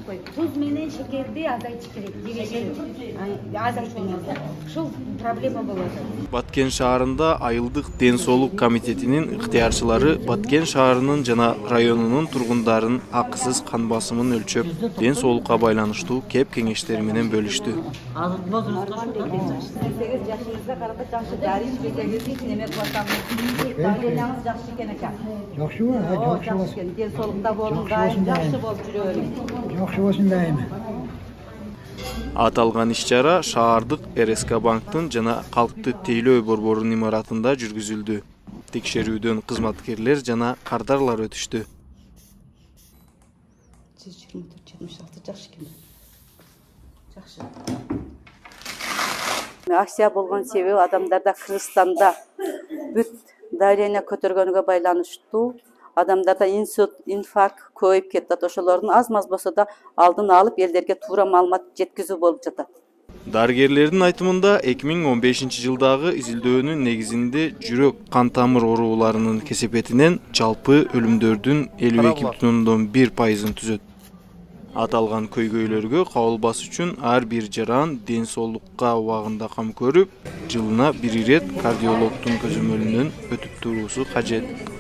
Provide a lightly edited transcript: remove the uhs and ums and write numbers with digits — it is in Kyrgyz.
қой. Тұз менен шекерді азайтыш керек. Азайтылмаса. Шул проблема болады. Баткен шаарында айылдык ден соолук комитетинин ыктыярчылары Баткен шаарынын жана районунун тургундарын акысыз кан басымын өлчөп, ден соолукка байланыштуу кеп кеңештери менен бөлүштү. Аталган иш-чара шаардык РСК банктын жана калкты тейлөө борборунун имаратында жүргүзүлдү. Текшерүүдөн кызматкерлер жана кардарлар өтүштү. Акция болгон себеби адамдарда Кыргызстанда бүт дарыяны көтөргөнгө байланыштуу. Адамдарда инсульт, инфаркт көбөйүп кетет. Ошолордун аз-маз болсо да алдын алып элдерге туура маалымат жеткизүү болуп жатат. Дарыгерлердин айтымында 2015-жылдагы изилдөөнүн негизинде жүрөк кан тамыр ооруларынын кесепетинен жалпы өлүмдөрдүн 52,1%-ын түзөт. Аталган көйгөйлөргө кабылбас үчүн ар бир жаран ден соолукка убагында кам көрүп, жылына 1 ирет кардиологдун көзөмөлүнөн өтүп туруусу кажет.